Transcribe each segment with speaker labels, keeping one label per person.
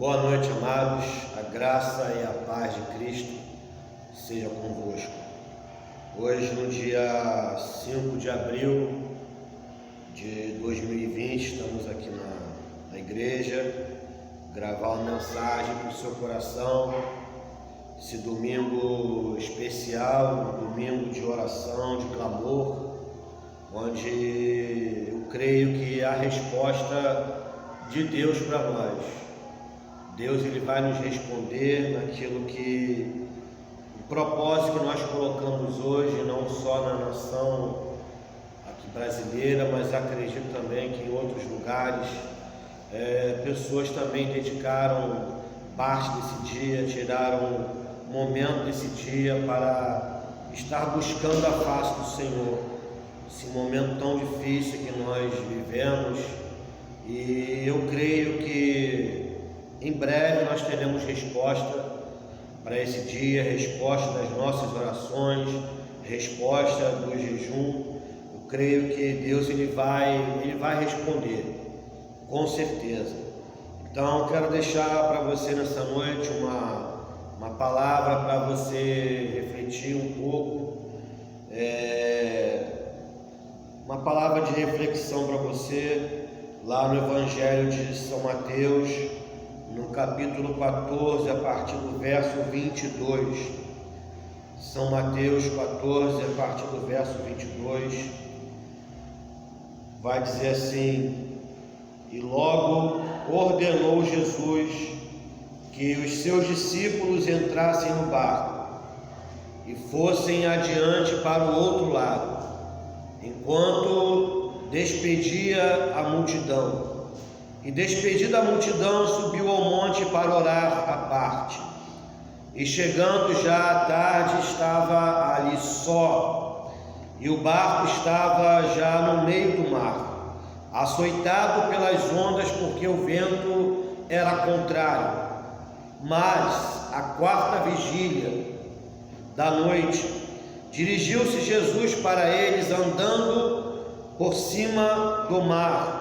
Speaker 1: Boa noite, amados. A graça e a paz de Cristo seja convosco. Hoje, no dia 5 de abril de 2020, estamos aqui na igreja, gravar uma mensagem para o seu coração. Esse domingo especial, um domingo de oração, de clamor, onde eu creio que a resposta de Deus para nós. Deus ele vai nos responder naquilo que o propósito que nós colocamos hoje, não só na nação aqui brasileira, mas acredito também que em outros lugares pessoas também dedicaram parte desse dia, tiraram momento desse dia para estar buscando a face do Senhor. Esse momento tão difícil que nós vivemos, e eu creio que em breve nós teremos resposta para esse dia, resposta das nossas orações, resposta do jejum. Eu creio que Deus ele vai responder, com certeza. Então eu quero deixar para você nessa noite uma palavra para você refletir um pouco, uma palavra de reflexão para você, lá no Evangelho de São Mateus, no capítulo 14, a partir do verso 22. São Mateus 14, a partir do verso 22, vai dizer assim: e logo ordenou Jesus que os seus discípulos entrassem no barco e fossem adiante para o outro lado, enquanto despedia a multidão. E despedida a multidão, subiu ao monte para orar à parte. E chegando já à tarde, estava ali só, e o barco estava já no meio do mar, açoitado pelas ondas, porque o vento era contrário. Mas, à quarta vigília da noite, dirigiu-se Jesus para eles, andando por cima do mar.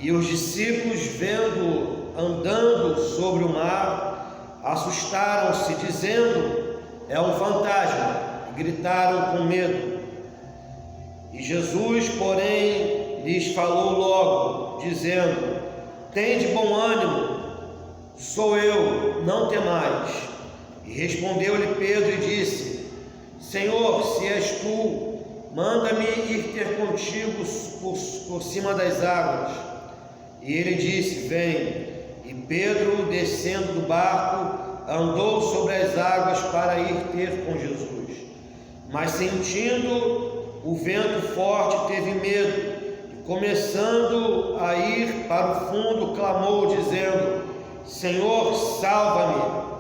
Speaker 1: E os discípulos, vendo andando sobre o mar, assustaram-se, dizendo: é um fantasma, e gritaram com medo. E Jesus, porém, lhes falou logo, dizendo: tende bom ânimo, sou eu, não temais. E respondeu-lhe Pedro e disse: Senhor, se és tu, manda-me ir ter contigo por cima das águas. E ele disse: vem. E Pedro, descendo do barco, andou sobre as águas para ir ter com Jesus. Mas sentindo o vento forte, teve medo, e começando a ir para o fundo, clamou, dizendo: Senhor, salva-me.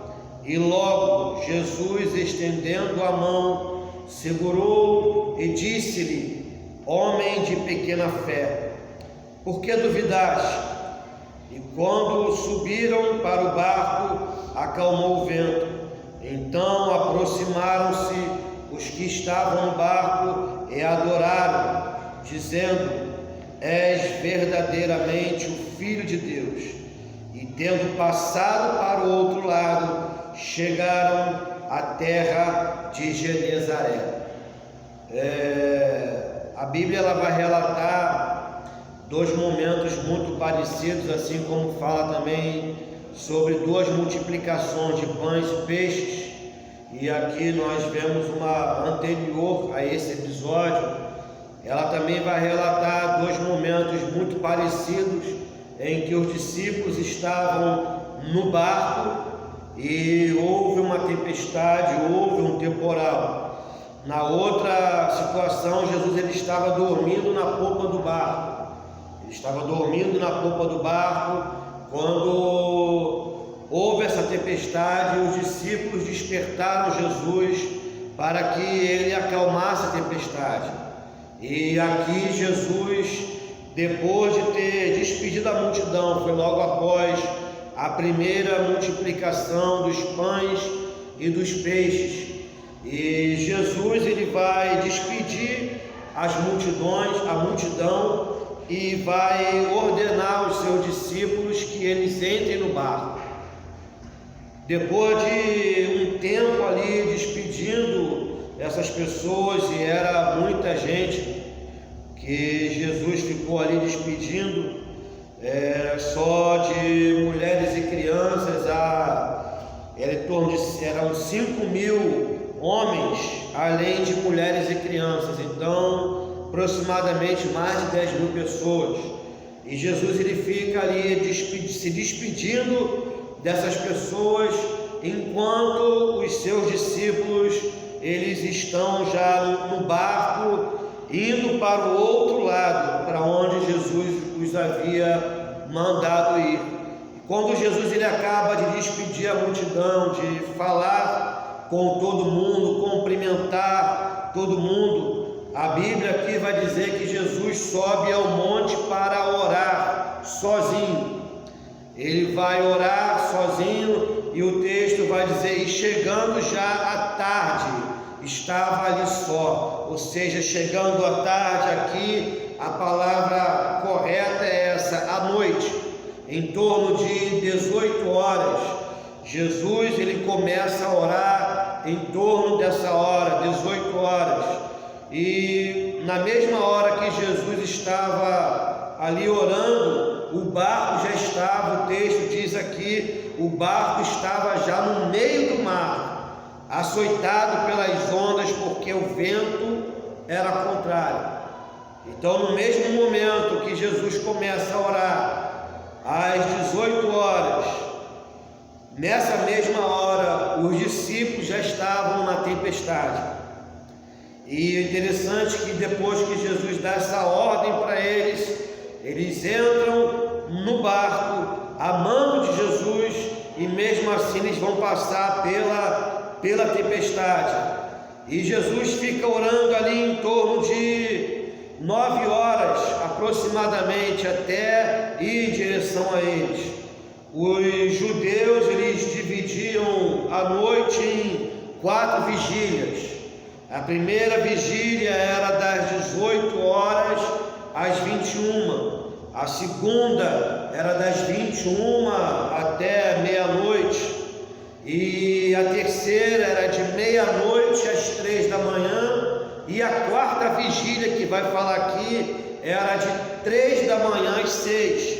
Speaker 1: E logo Jesus, estendendo a mão, segurou e disse-lhe: homem de pequena fé, por que duvidaste? E quando subiram para o barco, acalmou o vento. Então aproximaram-se os que estavam no barco e adoraram, dizendo: és verdadeiramente o Filho de Deus. E tendo passado para o outro lado, chegaram à terra de Genezaré. A Bíblia ela vai relatar dois momentos muito parecidos, assim como fala também sobre duas multiplicações de pães e peixes. E aqui nós vemos uma anterior a esse episódio. Ela também vai relatar dois momentos muito parecidos, em que os discípulos estavam no barco e houve uma tempestade, houve um temporal. Na outra situação, Jesus ele estava dormindo na popa do barco. Ele estava dormindo na popa do barco quando houve essa tempestade. Os discípulos despertaram Jesus para que ele acalmasse a tempestade. E aqui Jesus, depois de ter despedido a multidão, foi logo após a primeira multiplicação dos pães e dos peixes. E Jesus ele vai despedir a multidão e vai ordenar aos seus discípulos que eles entrem no barco. Depois de um tempo ali despedindo essas pessoas, e era muita gente que Jesus ficou ali despedindo, só de mulheres e crianças, eram 5.000 homens, além de mulheres e crianças, então aproximadamente mais de 10.000 pessoas. E Jesus ele fica ali se despedindo dessas pessoas, enquanto os seus discípulos eles estão já no barco, indo para o outro lado, para onde Jesus os havia mandado ir. E quando Jesus ele acaba de despedir a multidão, de falar com todo mundo, cumprimentar todo mundo, a Bíblia aqui vai dizer que Jesus sobe ao monte para orar sozinho. Ele vai orar sozinho, e o texto vai dizer: e chegando já à tarde, estava ali só. Ou seja, chegando à tarde aqui, a palavra correta é essa, à noite, em torno de 18 horas. Jesus ele começa a orar em torno dessa hora, 18 horas. E na mesma hora que Jesus estava ali orando, o barco já estava, o texto diz aqui, o barco estava já no meio do mar, açoitado pelas ondas, porque o vento era contrário. Então, no mesmo momento que Jesus começa a orar, às 18 horas, nessa mesma hora, os discípulos já estavam na tempestade. E é interessante que depois que Jesus dá essa ordem para eles entram no barco, amando de Jesus, e mesmo assim eles vão passar pela tempestade. E Jesus fica orando ali em torno de 9 horas aproximadamente, até ir em direção a eles. Os judeus eles dividiam a noite em 4 vigílias. A primeira vigília era das 18 horas às 21. A segunda era das 21 até meia-noite. E a terceira era de meia-noite às 3 da manhã. E a quarta vigília, que vai falar aqui, era de 3 da manhã às 6.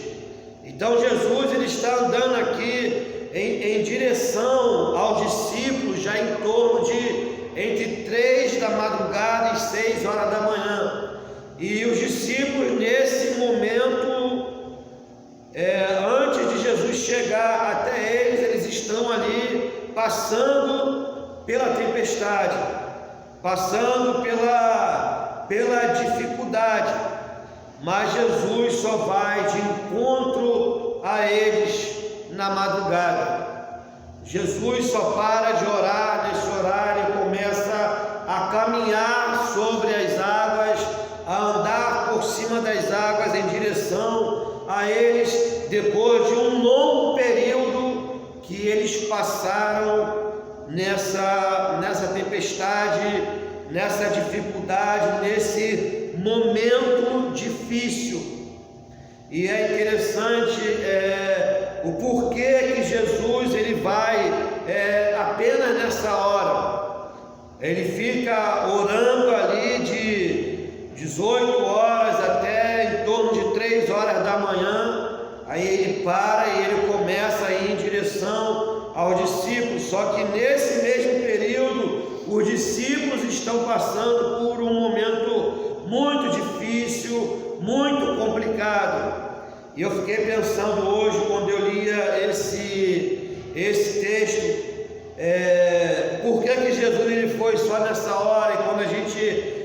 Speaker 1: Então Jesus ele está andando aqui em direção aos discípulos, já em torno de entre 3 da madrugada e 6 horas da manhã. E os discípulos nesse momento, antes de Jesus chegar até eles estão ali passando pela tempestade, passando pela dificuldade, mas Jesus só vai de encontro a eles na madrugada. Jesus só para de orar nesse horário e começa a caminhar sobre as águas, a andar por cima das águas em direção a eles, depois de um longo período que eles passaram nessa tempestade, nessa dificuldade, nesse momento difícil. E é interessante o porquê que Jesus ele vai apenas nessa hora. Ele fica orando ali de 18 horas até em torno de 3 horas da manhã. Aí ele para e ele começa a ir em direção aos discípulos. Só que nesse mesmo período, os discípulos estão passando por um momento muito difícil, muito complicado. E eu fiquei pensando hoje, quando eu lia esse texto, por que Jesus ele foi só nessa hora? E quando a gente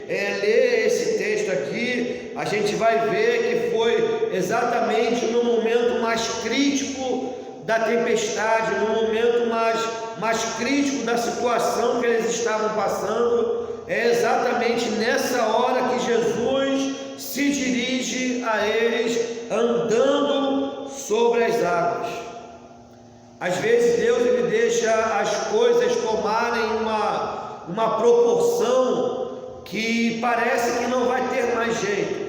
Speaker 1: lê esse texto aqui, a gente vai ver que foi exatamente no momento mais crítico da tempestade, no momento mais crítico da situação que eles estavam passando. É exatamente nessa hora que Jesus se dirige a eles andando sobre as águas. Às vezes Deus ele deixa as coisas tomarem uma proporção que parece que não vai ter mais jeito.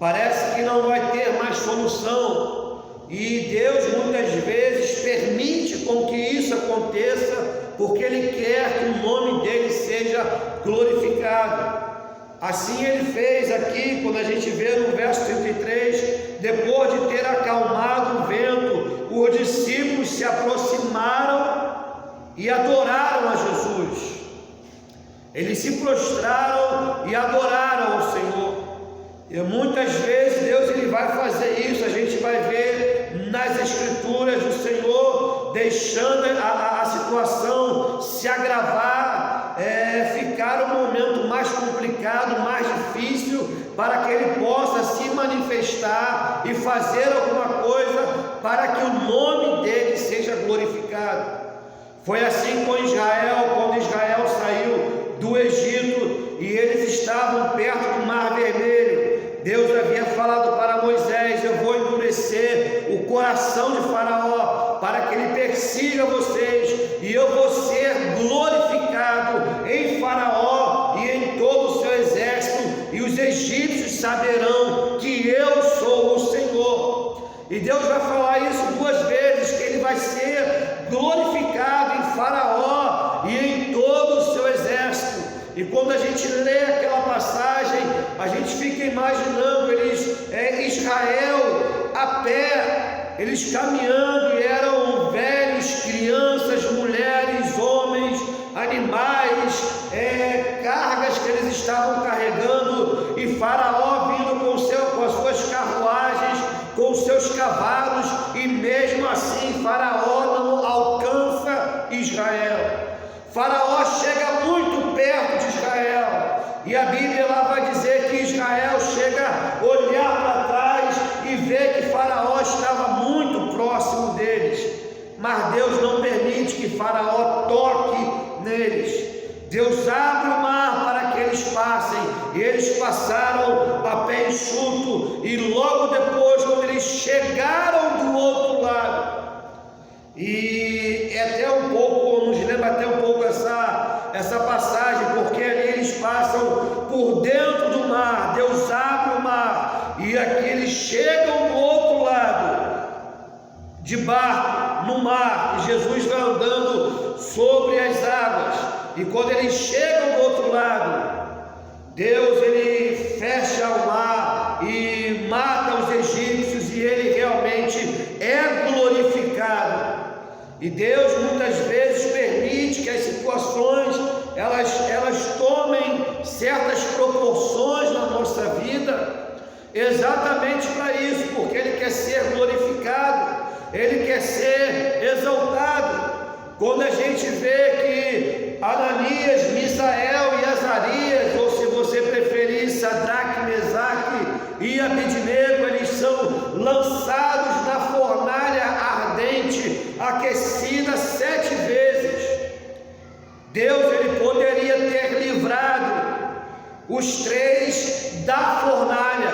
Speaker 1: parece que não vai ter mais solução, e Deus muitas vezes permite com que isso aconteça, porque Ele quer que o nome dEle seja glorificado. Assim Ele fez aqui, quando a gente vê no verso 33, depois de ter acalmado o vento, os discípulos se aproximaram e adoraram a Jesus. Eles se prostraram e adoraram ao Senhor. E muitas vezes Deus ele vai fazer isso. A gente vai ver nas Escrituras o Senhor deixando a situação se agravar, ficar um momento mais complicado, mais difícil, para que Ele possa se manifestar e fazer alguma coisa para que o nome dEle seja glorificado. Foi assim com Israel, quando Israel saiu do Egito e eles estavam perto do Mar Vermelho. Deus havia falado para Moisés: eu vou endurecer o coração de Faraó para que ele persiga vocês, e eu vou ser glorificado em Faraó e em todo o seu exército, e os egípcios saberão que eu sou o Senhor. E Deus vai falar isso 2 vezes, que ele vai ser glorificado em Faraó e em todo o seu exército. E quando a gente lê aquela passagem, a gente fica imaginando Israel a pé, eles caminhando, e eram velhos, crianças, mulheres, homens, animais, cargas que eles estavam carregando, e Faraó vindo com as suas carruagens, com os seus cavalos, e mesmo assim Faraó não alcança Israel. Faraó chega muito perto de Israel, e a Bíblia lá vai dizer que Israel chega a olhar para trás e ver que Faraó estava muito próximo deles, mas Deus não permite que Faraó toque neles. Deus abre o mar para que eles passem, e eles passaram a pé enxuto, e logo depois, quando eles chegaram do outro lado, e é até um pouco, nos lembra até um pouco essa passagem, porque ali eles passam por dentro do mar, Deus abre o mar, e aqui eles chegam do outro lado, de barco, no mar, e Jesus vai andando sobre as águas, e quando eles chegam do outro lado, Deus ele fecha o mar e mata os egípcios, e ele realmente é glorificado. E Deus muitas vezes permite que as situações elas tomem certas proporções na nossa vida, exatamente para isso, porque Ele quer ser glorificado, Ele quer ser exaltado. Quando a gente vê que Ananias, Misael e Azarias, ou se você preferir Sadraque, Mesaque e Abednego, eles são lançados na fornalha ardente, aquecida 7 vezes. Deus ele poderia ter livrado os 3 da fornalha,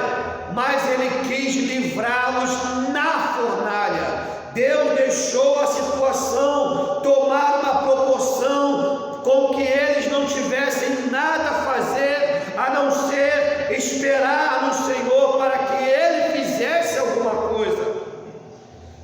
Speaker 1: mas ele quis livrá-los na fornalha. Deus deixou a situação tomar uma proporção com que eles não tivessem nada a fazer a não ser esperar no Senhor para que Ele fizesse alguma coisa.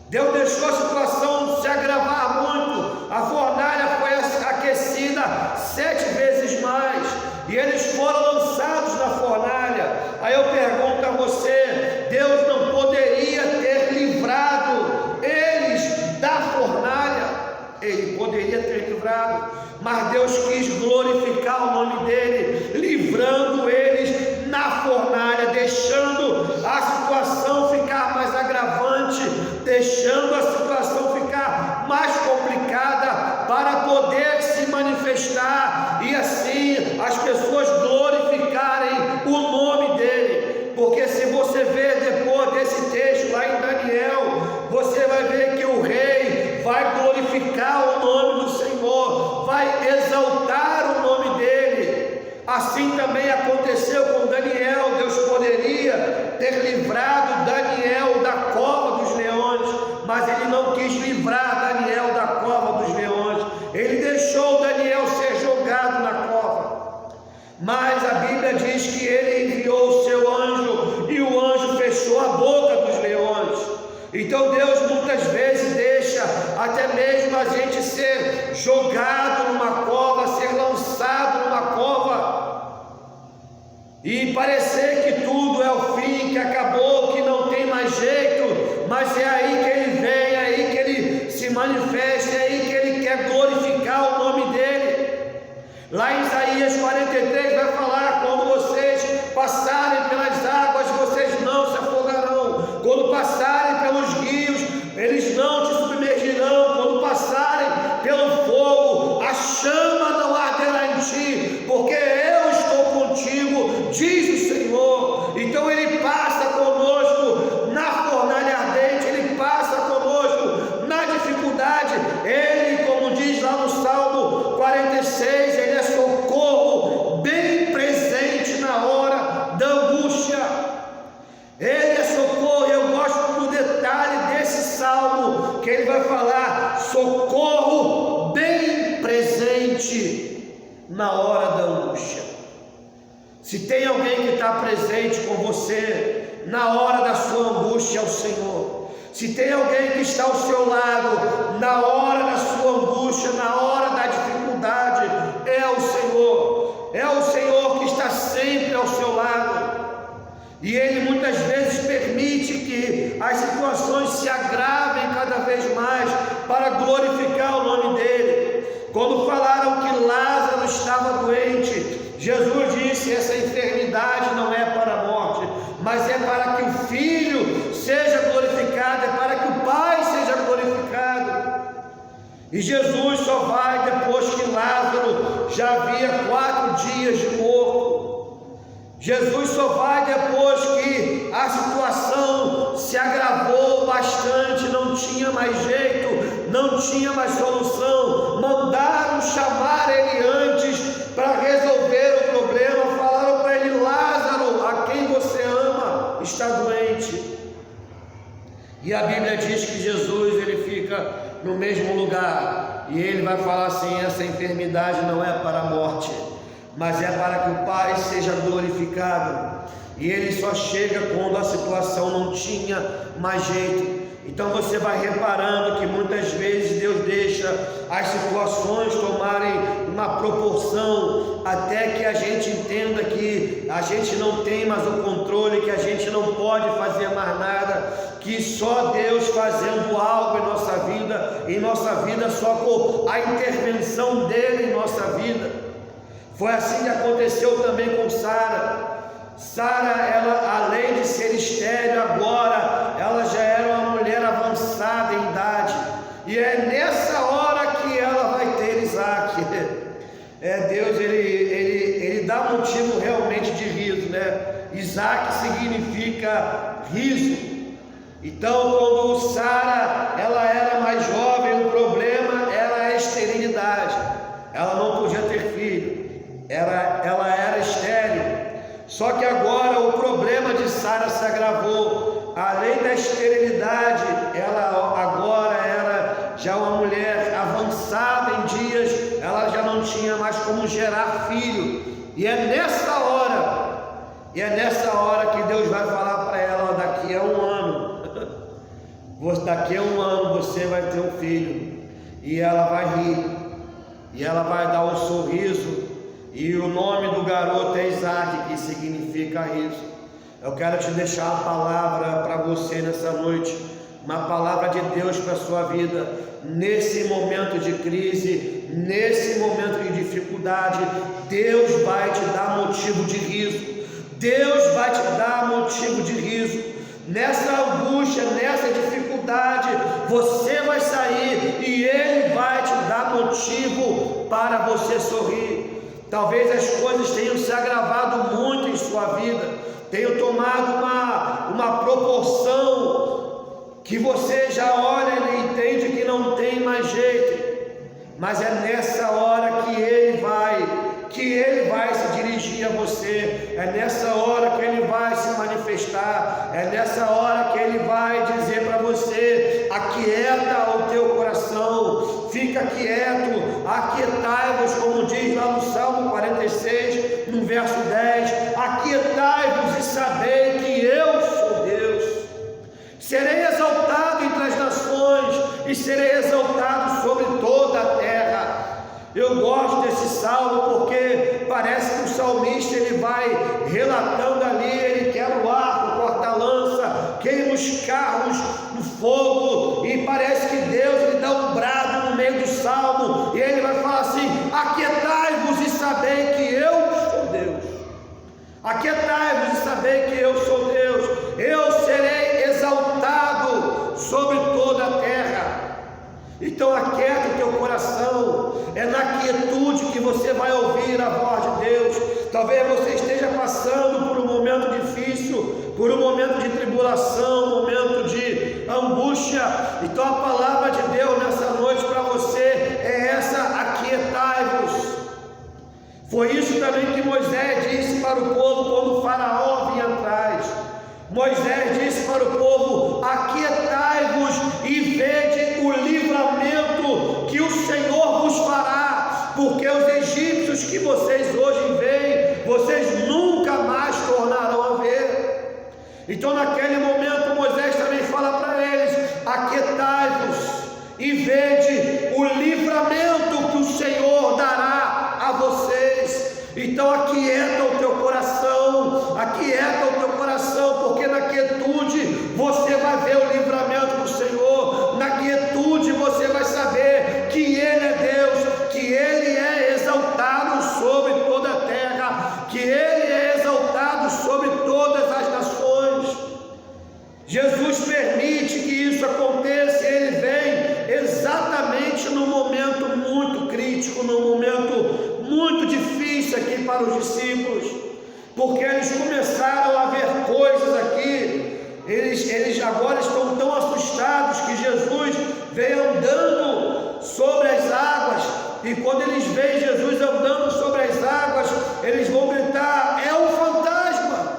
Speaker 1: Deus deixou a situação se agravar muito, a fornalha foi aquecida 7 vezes mais, e eles foram lançados na fornalha. Aí eu pergunto a você: Deus não poderia ter livrado eles da fornalha? Ele poderia ter livrado, mas Deus quis glorificar o nome dele, livrando eles na fornalha, deixando a situação ficar mais agravante, deixando a situação ficar mais complicada, para poder se manifestar e assim as pessoas glorificarem o nome dele. Porque se você ver depois desse texto lá em Daniel, você vai ver que o rei vai glorificar o nome do Senhor, vai exaltar o nome dele. Assim também aconteceu com Daniel. Deus poderia ter livrado Daniel da cova dos leões, mas ele não quis livrar Daniel da cova dos leões. Ele deixou Daniel ser jogado na cova, mas a Bíblia diz que ele enviou o seu anjo, e o anjo Então Deus muitas vezes deixa até mesmo a gente ser jogado numa cova, ser lançado numa cova, e parecer que tudo é o fim, que acabou, que não tem mais jeito, mas é aí que Ele vem, é aí que Ele se manifesta, é aí que Ele quer glorificar o nome dEle. Lá em Isaías 43 vai falar: quando vocês passarem pelas águas, vocês não se afogarão. Quando passarem pelos rios, eles não te submergirão. Quando passarem pelo fogo, a chama não arderá em ti, porque eu estou contigo, diz o Senhor. Então Ele passa conosco na fornalha ardente, Ele passa conosco na dificuldade. Ele, como diz lá no Salmo 46, Ele é socorro bem presente na hora da angústia. Ele é socorro. Eu gosto do detalhe desse salmo, que ele vai falar: socorro bem presente na hora da angústia. Se tem alguém que está presente com você na hora da sua angústia, é o Senhor. Se tem alguém que está ao seu lado na hora da sua angústia, na hora da dificuldade, é o Senhor. É o Senhor que está sempre ao seu lado. E Ele muitas vezes permite que as situações se agravem cada vez mais para glorificar o nome dEle. Quando falaram que Lázaro estava doente, Jesus disse: essa enfermidade não é para a morte, mas é para que o Filho seja glorificado, é para que o Pai seja glorificado. E Jesus só vai depois que Lázaro já havia 4 dias de morto. Jesus só vai depois que a situação se agravou bastante, não tinha mais jeito, não tinha mais solução. Mandaram chamar Ele antes para resolver o problema. Falaram para ele: Lázaro, a quem você ama, está doente. E a Bíblia diz que Jesus, Ele fica no mesmo lugar, e Ele vai falar assim: essa enfermidade não é para a morte, mas é para que o Pai seja glorificado. E Ele só chega quando a situação não tinha mais jeito. Então você vai reparando que muitas vezes Deus deixa as situações tomarem uma proporção até que a gente entenda que a gente não tem mais o controle, que a gente não pode fazer mais nada, que só Deus fazendo algo em nossa vida, só com a intervenção dEle em nossa vida. Foi assim que aconteceu também com Sara. Sara, ela, além de ser estéril, agora ela já era uma mulher avançada em idade, e é nessa hora que ela vai ter Isaac. Deus, ele dá motivo realmente de riso, né? Isaac significa riso. Então, quando Sara, ela era mais jovem, o problema era a esterilidade. Ela não podia ter filho, ela era estéril. Só que agora o problema de Sara se agravou. Além da esterilidade, ela agora era já uma mulher avançada em dias, ela já não tinha mais como gerar filho. E é nessa hora que Deus vai falar para ela: daqui a 1 ano, daqui a 1 ano você vai ter um filho. E ela vai rir, e ela vai dar um sorriso. E o nome do garoto é Isaac, que significa riso. Eu quero te deixar uma palavra para você nessa noite, uma palavra de Deus para a sua vida. Nesse momento de crise, nesse momento de dificuldade, Deus vai te dar motivo de riso. Deus vai te dar motivo de riso. Nessa angústia, nessa dificuldade, você vai sair e Ele vai te dar motivo para você sorrir. Talvez as coisas tenham se agravado muito em sua vida, tenham tomado uma proporção que você já olha e entende que não tem mais jeito. Mas é nessa hora que Ele vai se dirigir a você, é nessa hora que Ele vai se manifestar, é nessa hora que Ele vai dizer para você: aquieta o teu coração, fica quieto, aquietai-vos, como diz lá no Salmo 46, no verso 10, aquietai-vos e sabei que eu sou Deus, serei exaltado em e serei exaltado sobre toda a terra. Eu gosto desse salmo porque parece que o salmista ele vai relatando ali, ele quebra o arco, corta a lança, queima os carros no fogo, e parece que Deus ele dá um brado no meio do salmo, e ele vai falar assim: aquietai-vos e sabei que eu sou Deus. Aquietai-vos e sabei que eu sou Deus. Eu serei exaltado sobre toda a terra. Então aquieta o teu coração. É na quietude que você vai ouvir a voz de Deus. Talvez você esteja passando por um momento difícil, por um momento de tribulação, um momento de angústia. Então a palavra de Deus nessa noite para você é essa: aquietai-vos. Foi isso também que Moisés disse para o povo quando o faraó vinha atrás. Moisés disse para o povo: aquietai-vos e vede o livramento que o Senhor vos fará, porque os egípcios que vocês hoje veem, vocês nunca mais tornarão a ver. Então naquele momento Moisés também fala para eles: aquietai-vos e vede o livramento que o Senhor dará a vocês. Então aquieta o teu coração, aquieta o teu coração, porque na quietude você vai ver o livramento do Senhor. Na quietude você vai saber que Ele é Deus, que Ele é exaltado sobre toda a terra, que Ele é exaltado sobre todas as nações. Jesus permite que isso aconteça, Ele vem exatamente no momento muito crítico, no momento muito difícil aqui para os discípulos, porque eles começaram a ver coisas aqui. Eles agora estão tão assustados que Jesus vem andando sobre as águas, e quando eles veem Jesus andando sobre as águas, eles vão gritar: é um fantasma!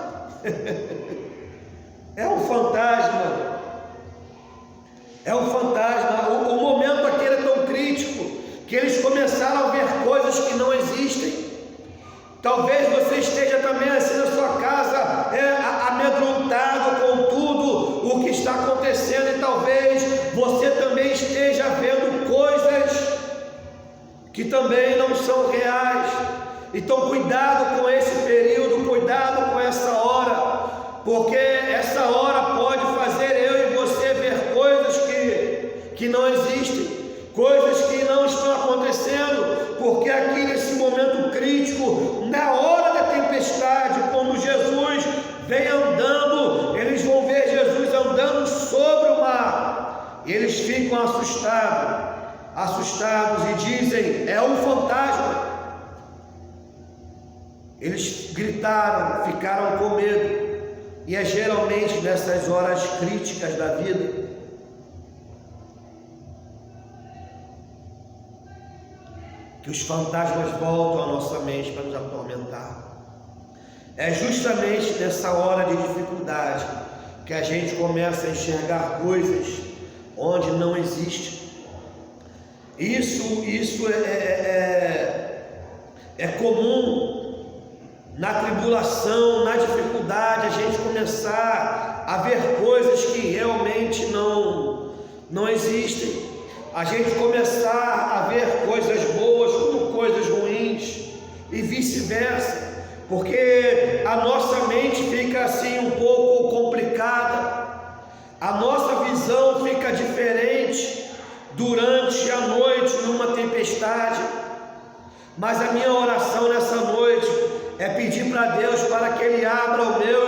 Speaker 1: É um fantasma! É um fantasma! O momento aqui era tão crítico que eles começaram a ver coisas que não existem. Talvez você esteja também assim na sua casa, amedrontado com tudo o que está acontecendo, e talvez você também esteja vendo coisas que também não são reais. Então cuidado com esse período, cuidado com essa hora, porque essa hora pode fazer eu e você ver coisas que não existem, coisas que não estão acontecendo, porque aqui nesse momento crítico, na hora da tempestade, quando Jesus vem andando, eles vão ver Jesus andando sobre o mar, e eles ficam assustados e dizem: é um fantasma. Eles gritaram, ficaram com medo, e é geralmente nessas horas críticas da vida que os fantasmas voltam à nossa mente para nos atormentar. É justamente nessa hora de dificuldade que a gente começa a enxergar coisas onde não existe. Isso é comum na tribulação, na dificuldade, a gente começar a ver coisas que realmente não existem. A gente começar a ver coisas boas como coisas ruins, e vice-versa, porque a nossa mente fica assim um pouco complicada, a nossa visão fica diferente durante a noite numa tempestade. Mas a minha oração nessa noite é pedir para Deus para que Ele abra o meu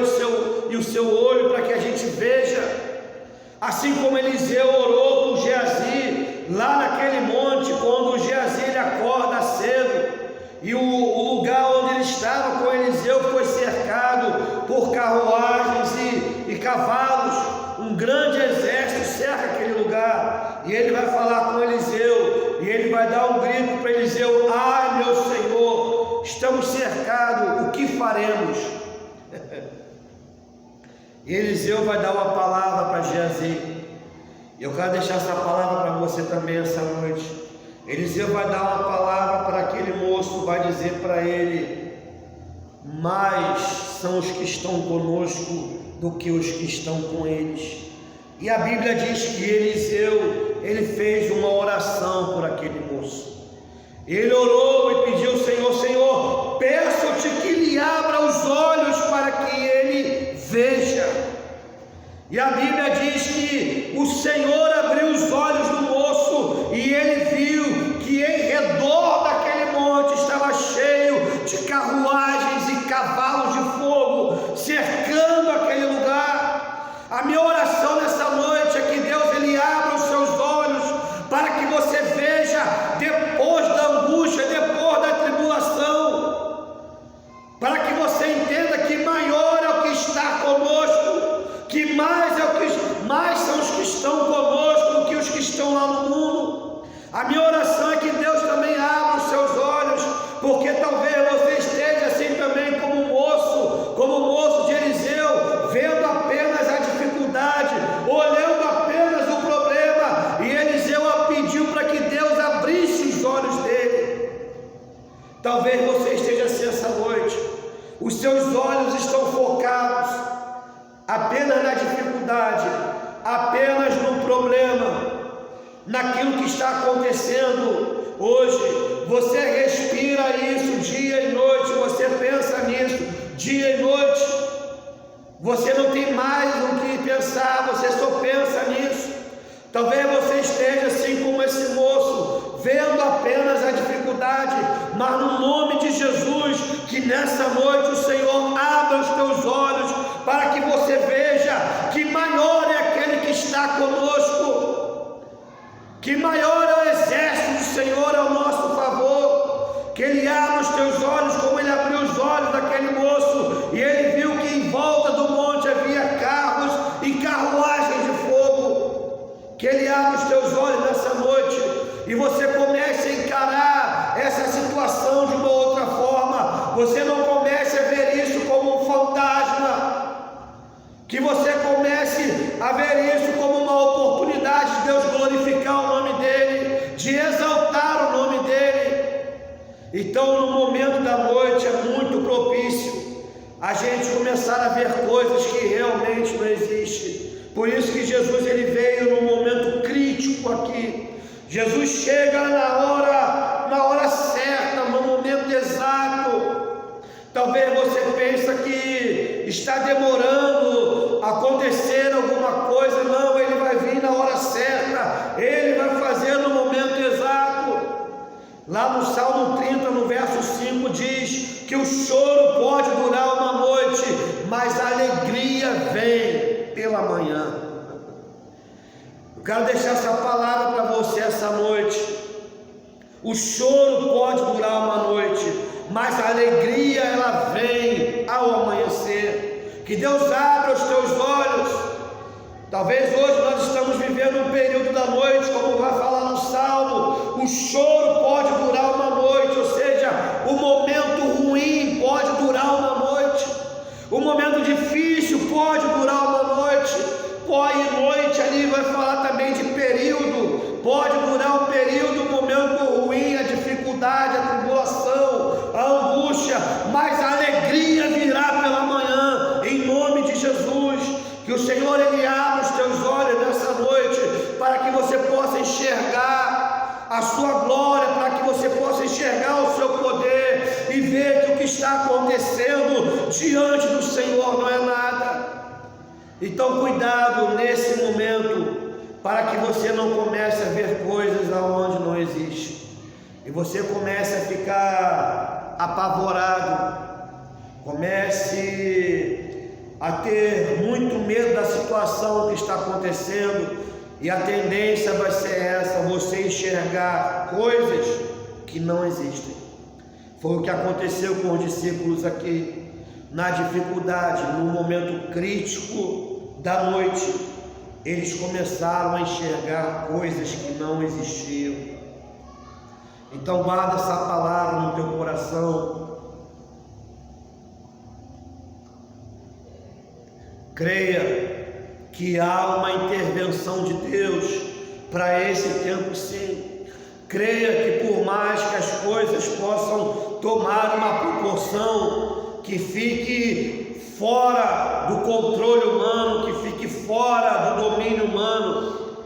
Speaker 1: e o seu olho, para que a gente veja, assim como Eliseu orou por Geazi lá naquele monte, quando Geazi ele acorda cedo, e o lugar onde ele estava com Eliseu foi cercado por carruagens e cavalos. Um grande exército cerca aquele lugar, e ele vai falar com Eliseu, e ele vai dar um grito para Eliseu: ai meu Senhor, estamos cercados, o que faremos? E Eliseu vai dar uma palavra para Geazi. E eu quero deixar essa palavra para você também essa noite. Eliseu vai dar uma palavra para aquele moço, vai dizer para ele: mais são os que estão conosco do que os que estão com eles. E a Bíblia diz que Eliseu, ele fez uma oração por aquele moço. Ele orou e pediu ao Senhor: Senhor, peço-te que lhe abra os olhos para que ele veja. E a Bíblia diz que o Senhor abriu os olhos do moço e ele viu que em redor daquele monte estava cheio de carruagens e cavalos de fogo cercando aquele lugar. A minha oração nessa noite é que Deus ele abra os seus olhos para que você veja, depois da angústia, depois da tribulação, para que você entenda que maior é o que está conosco, que mais são os que estão conosco do que os que estão lá no mundo. A minha oração é que Deus também abra os seus olhos, porque talvez você esteja assim também como o moço de Eliseu, vendo apenas a dificuldade, olhando apenas o problema, e Eliseu pediu para que Deus abrisse os olhos dele. Talvez você esteja assim essa noite, os seus olhos estão focados apenas na dificuldade, apenas no problema, naquilo que está acontecendo hoje. Você respira isso dia e noite, você pensa nisso dia e noite, você não tem mais o que pensar, você só pensa nisso. Talvez você esteja assim como esse moço, vendo apenas a dificuldade, mas no nome de Jesus, que nessa noite o Senhor abra os teus olhos para que você veja que maior é aquele que está conosco, que maior é o exército do Senhor ao nosso favor, que Ele abra os teus olhos como Ele abriu os olhos daquele moço, e ele viu que em volta do monte havia carros e carruagens de fogo. Que Ele abra os teus olhos nessa noite e você comece a encarar essa situação de uma outra forma. Você não comece a ver isso como um fantasma, que você comece a ver isso como uma oportunidade de Deus glorificar o nome dEle, de exaltar o nome dEle. Então no momento da noite é muito propício a gente começar a ver coisas que realmente não existem. Por isso que Jesus ele veio num momento crítico aqui. Jesus chega na hora certa, no momento exato. Talvez você pense que está demorando a acontecer alguma coisa. Não, ele vai vir na hora certa, ele vai fazer no momento exato. Lá no Salmo 30, no verso 5, diz que o choro pode durar uma noite, mas a alegria vem pela manhã. Eu quero deixar essa palavra para você essa noite. O choro pode durar uma noite, mas a alegria ela vem ao amanhecer. Que Deus abra os teus olhos. Talvez hoje nós estamos vivendo um período da noite, como vai falar no Salmo, o choro pode durar uma noite, ou seja, o momento ruim pode durar uma noite, o momento difícil pode durar uma noite, e noite ali vai falar também de período, pode durar um período, um momento ruim, a dificuldade, a tribulação, a angústia, mas a alegria virá pela manhã, em nome de Jesus. Que o Senhor ele abra os teus olhos nessa noite, para que você possa enxergar a sua glória, para que você possa enxergar o seu poder e ver que o que está acontecendo diante do Senhor não é nada. Então cuidado nesse momento, para que você não comece a ver coisas aonde não existe, e você comece a ficar apavorado, comece a ter muito medo da situação que está acontecendo, e a tendência vai ser essa, você enxergar coisas que não existem. Foi o que aconteceu com os discípulos aqui, na dificuldade, no momento crítico da noite, eles começaram a enxergar coisas que não existiam. Então guarda essa palavra no teu coração. Creia que há uma intervenção de Deus para esse tempo, sim. Creia que por mais que as coisas possam tomar uma proporção que fique fora do controle humano, que fique fora do domínio humano,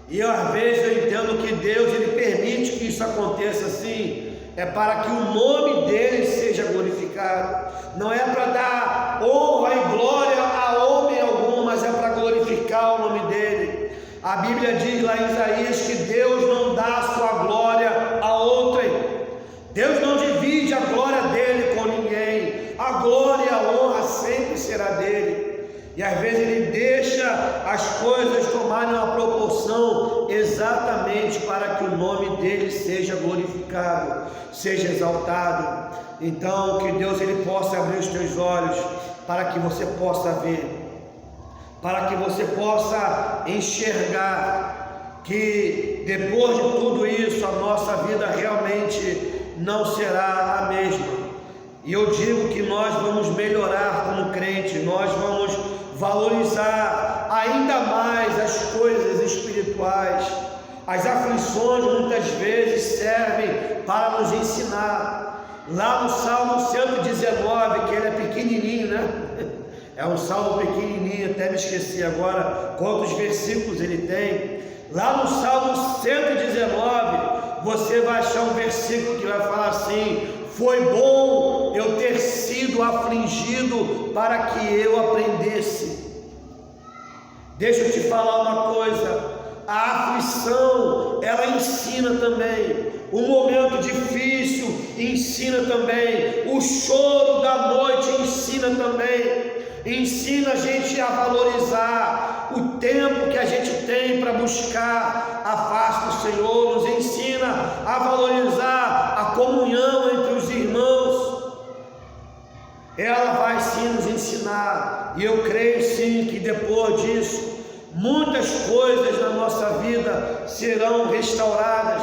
Speaker 1: E às vezes eu entendo que Deus ele permite que isso aconteça assim, é para que o nome dele seja glorificado. Não é para dar honra e glória a homem algum, mas é para glorificar o nome dele. A Bíblia diz lá em Isaías que Deus não dá a sua glória a outrem. Deus não divide a glória dele com ninguém. A glória e a honra sempre será dele. E às vezes ele deixa as coisas tomarem uma proporção exatamente para que o nome dele seja glorificado, seja exaltado. Então que Deus ele possa abrir os teus olhos para que você possa ver, para que você possa enxergar que depois de tudo isso a nossa vida realmente não será a mesma. E eu digo que nós vamos melhorar como crente, nós vamos valorizar ainda mais as coisas espirituais. As aflições muitas vezes servem para nos ensinar. Lá no Salmo 119, que ele é pequenininho, né? É um salmo pequenininho, até me esqueci agora quantos versículos ele tem. Lá no Salmo 119, você vai achar um versículo que vai falar assim: foi bom eu ter sido afligido para que eu aprendesse. Deixa eu te falar uma coisa, a aflição, ela ensina também. O momento difícil ensina também. O choro da noite ensina também. Ensina a gente a valorizar o tempo que a gente tem para buscar a face do Senhor. Nos ensina a valorizar a comunhão entre os irmãos. Ela vai sim nos ensinar. E eu creio sim que depois disso muitas coisas na nossa vida serão restauradas.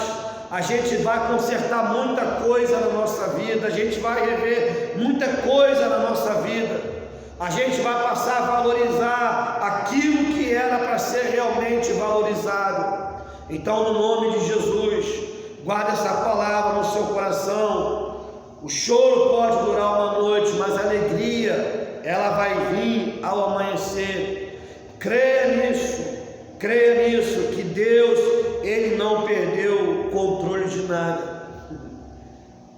Speaker 1: A gente vai consertar muita coisa na nossa vida. A gente vai rever muita coisa na nossa vida. A gente vai passar a valorizar aquilo que era para ser realmente valorizado. Então, no nome de Jesus, guarda essa palavra no seu coração. O choro pode durar uma noite, mas a alegria, ela vai vir ao amanhecer. Creia nisso, que Deus, Ele não perdeu o controle de nada.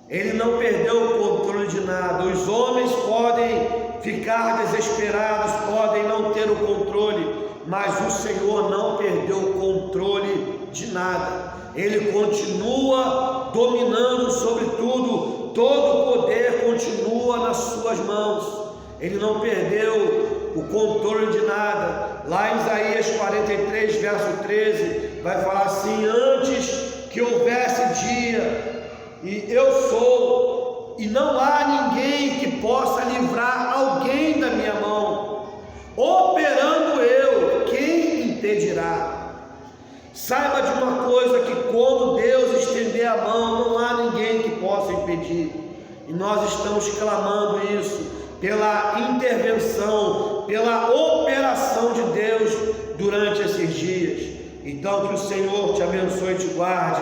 Speaker 1: Ele não perdeu o controle de nada. Os homens podem ficar desesperados, podem não ter o controle, mas o Senhor não perdeu o controle de nada. Ele continua dominando sobre tudo, todo o poder continua nas suas mãos. Ele não perdeu o controle de nada. Lá em Isaías 43, verso 13, vai falar assim: antes que houvesse dia, e eu sou, e não há ninguém que possa livrar alguém da minha mão. Operando eu, quem impedirá? Saiba de uma coisa, que quando Deus estender a mão, não há ninguém que possa impedir. E nós estamos clamando isso, pela intervenção, pela operação de Deus durante esses dias. Então que o Senhor te abençoe e te guarde,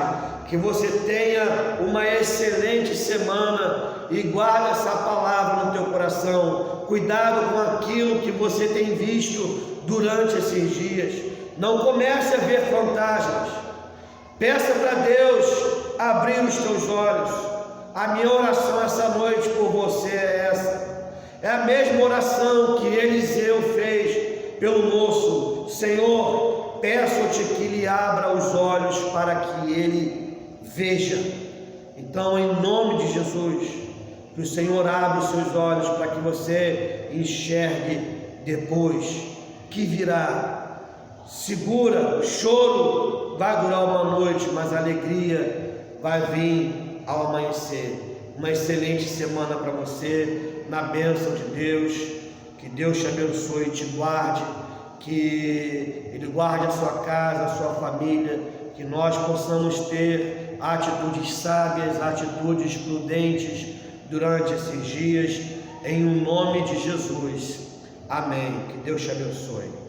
Speaker 1: que você tenha uma excelente semana e guarde essa palavra no teu coração. Cuidado com aquilo que você tem visto durante esses dias. Não comece a ver fantasmas. Peça para Deus abrir os teus olhos. A minha oração essa noite por você é essa. É a mesma oração que Eliseu fez pelo moço. Senhor, peço-te que lhe abra os olhos para que ele veja. Então, em nome de Jesus, que o Senhor abra os seus olhos para que você enxergue depois que virá. Segura, o choro vai durar uma noite, mas a alegria vai vir ao amanhecer. Uma excelente semana para você, na bênção de Deus. Que Deus te abençoe e te guarde, que Ele guarde a sua casa, a sua família, que nós possamos ter atitudes sábias, atitudes prudentes durante esses dias, em nome de Jesus. Amém. Que Deus te abençoe.